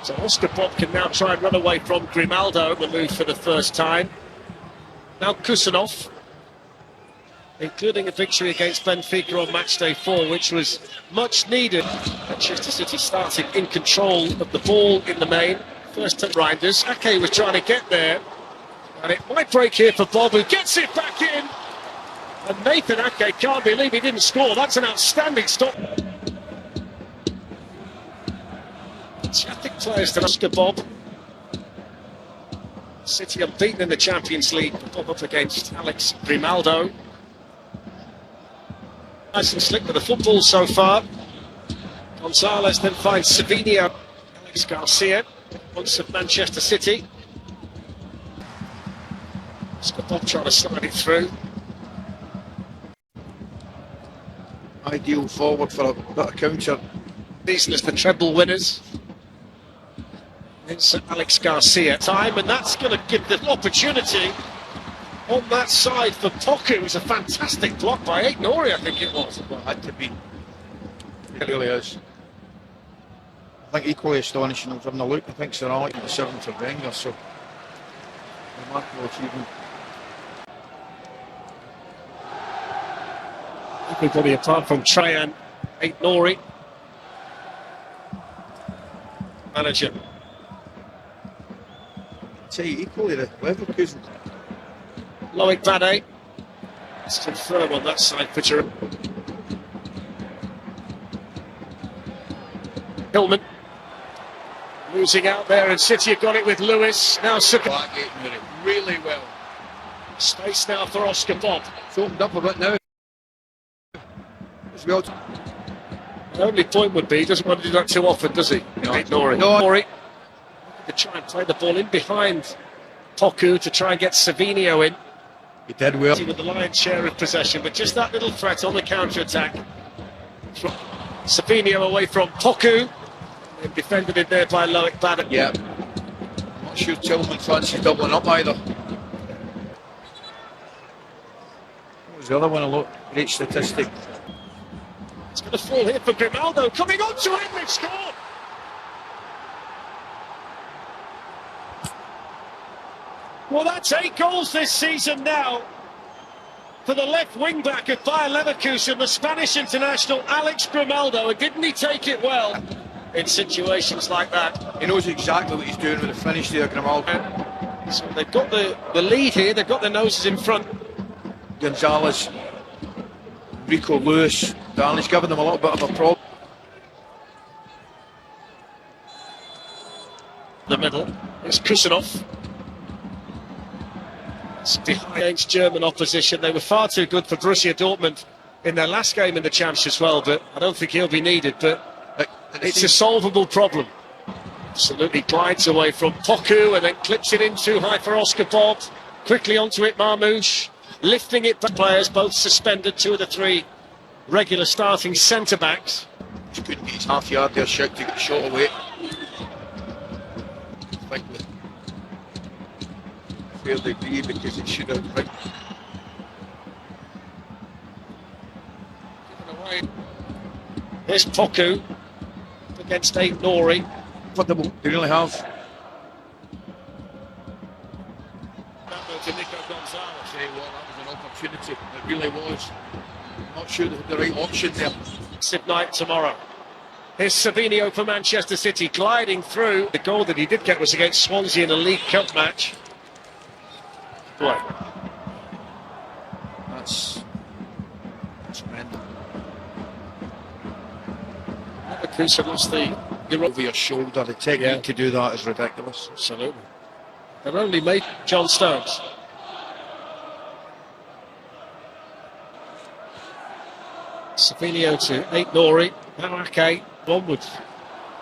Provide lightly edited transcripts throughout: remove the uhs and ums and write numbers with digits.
So Oscar Bob can now try and run away from Grimaldo, the move for the first time. Now Kusanov, including a victory against Benfica on match day 4, which was much needed. Manchester City starting in control of the ball in the main. First to Reinders. Ake was trying to get there, and it might break here for Bob, who gets it back in. And Nathan Ake can't believe he didn't score. That's an outstanding stop. Fantastic players to Oscar Bob. City unbeaten in the Champions League. Bob up against Alex Grimaldo. Nice and slick with the football so far. Gonzalez then finds Savinio. Alex Garcia, once of Manchester City. Oscar Bob trying to slide it through. Ideal forward for a bit of counter. These as the treble winners. It's Alex Garcia time, and that's going to give the opportunity on that side for Poku. It was a fantastic block by Nori, I think it was. Well, it had to be. It really is. I think equally astonishing, I was having a look, I think Sir Alex the 7th for Wenger, so remarkable achievement. Everybody apart from Trajan, Nori. Manager. I'd say equally the Leverkusen. Loic Bade. Still firm on that side for Giroud. Hillman. Losing out there, and City have got it with Lewis. Now Blackgate did it really well. Space now for Oscar Bob. It's opened up a bit now. As well. The only point would be he doesn't want to do that too often, does he? No. Nori. No. Nori. To try and play the ball in behind Poku to try and get Savinio in. He did well. With the lion's share of possession, but just that little threat on the counter-attack. Savinio away from Poku. And defended in there by Loic Bade. Yeah. I'm not sure Tillman fancies doubling up either. What was the other one? A lot great statistic. It's going to fall here for Grimaldo. Coming on to it, they've scored. Well, that's 8 goals this season now for the left wing-back of Bayer Leverkusen, the Spanish international Alex Grimaldo. And didn't he take it well in situations like that? He knows exactly what he's doing with the finish there, Grimaldo. So they've got the lead here, they've got their noses in front. Gonzalez, Rico Lewis, Darley's giving them a little bit of a problem. The middle, it's Kusanov. Against German opposition. They were far too good for Borussia Dortmund in their last game in the Champions as well, but I don't think he'll be needed. But it's a solvable problem. Absolutely glides away from Poku and then clips it in too high for Oscar Bob. Quickly onto it, Marmouche. Lifting it back. Players both suspended, 2 of the 3 regular starting centre-backs. He couldn't get his half yard there, Shaq, to get the shot away. Fair degree because it should have been given away. Here's Poku against Nori. What they really have. To Nico Gonzalez. Say what, that was an opportunity. It really was. I'm not sure they had the right option there. Massive night tomorrow. Here's Savinio for Manchester City gliding through. The goal that he did get was against Swansea in a League Cup match. Right. That's tremendous. Leverkusen lost you're over your shoulder. The technique to do that is ridiculous. Absolutely. They're only made John Stones. Savinio to Nori. Now Ake onwards.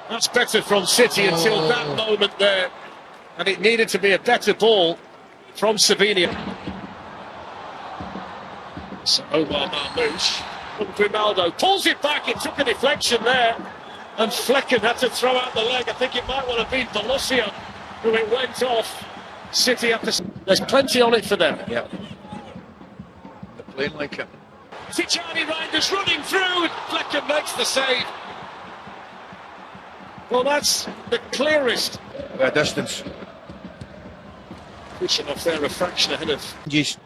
That's better from City until that moment there. And it needed to be a better ball from Savinio. So Omar Marmouche from Grimaldo pulls it back. It took a deflection there, and Flecken had to throw out the leg. I think it might well have been Bolosia who it went off. City up to... There's plenty on it for them. Yeah. They're playing like it. Tijani Reinders running through. Flecken makes the save. Well, that's the clearest. Distance. Pushing off there a fraction ahead of. Just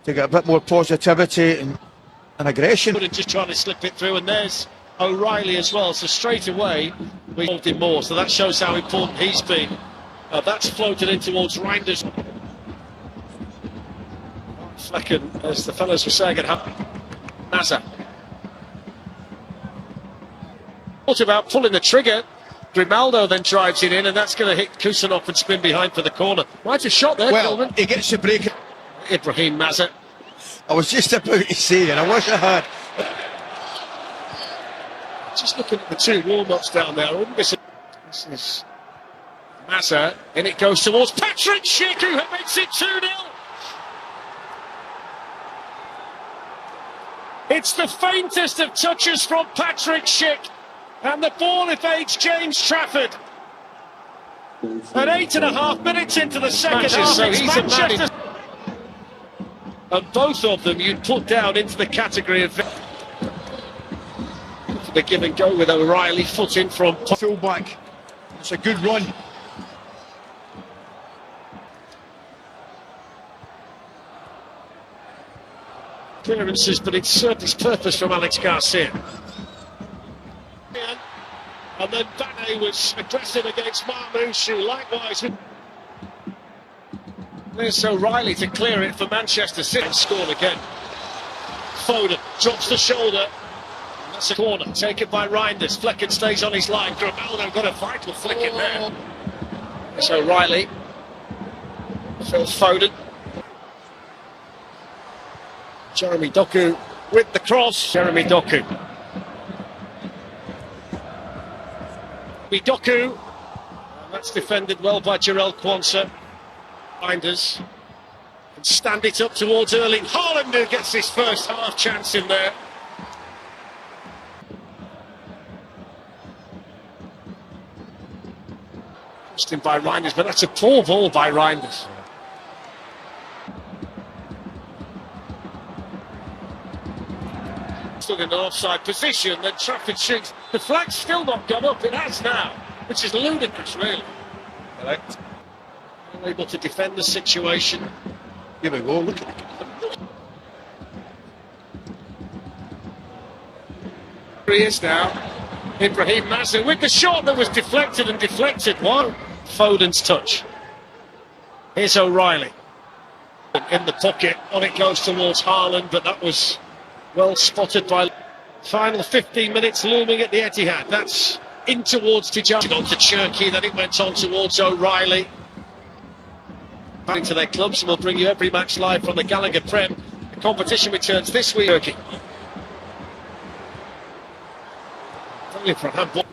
to get a bit more positivity and aggression. Just trying to slip it through, and there's O'Reilly as well. So straight away we involved him more. So that shows how important he's been. That's floated in towards Reinders. Flecken, as the fellows were saying at home. Nasa. Thought about pulling the trigger. Grimaldo then drives it in, and that's going to hit Kusanov and spin behind for the corner. Right, a shot there, Well, Gilman. he gets the break. Ibrahim Mazza. I was just about to say, and I wish I had. Just looking at the two warm-ups down there, I wouldn't be. This is Mazza, and it goes towards Patrick Schick, who makes it 2-0. It's the faintest of touches from Patrick Schick, and the ball evades James Trafford. At 8.5 minutes into the second half, so he's Manchester. And both of them you'd put down into the category of the give and go with O'Reilly, foot in from Full back. It's a good run. Clearances, but it served its purpose from Alex Garcia. And then Bane was aggressive against Marmouche, who likewise. There's O'Reilly to clear it for Manchester City and scored again. Foden drops the shoulder. That's a corner taken by Reinders. Flecken stays on his line. Grimaldo got a vital flick in there. There's O'Reilly. Phil Foden. Jeremy Doku with the cross. Jeremy Doku. Doku. That's defended well by Jarell Quansah. Reinders can stand it up towards Erling Haaland, who gets his first half chance in there. Crossed in by Reinders, but that's a poor ball by Reinders. Stood in an offside position, then Trafford shoots. The flag's still not gone up, it has now, which is ludicrous, really. Correct. Able to defend the situation. Here we go, look at it. Here he is now. Ibrahim Mazza with the shot that was deflected and deflected. One. Foden's touch. Here's O'Reilly. In the pocket, on it goes towards Haaland, but that was well spotted by. Final 15 minutes looming at the Etihad. That's in towards Tijani. On to Cherki, then it went on towards O'Reilly. Back to their clubs, and we'll bring you every match live from the Gallagher Prem. The competition returns this week. Only for a handball.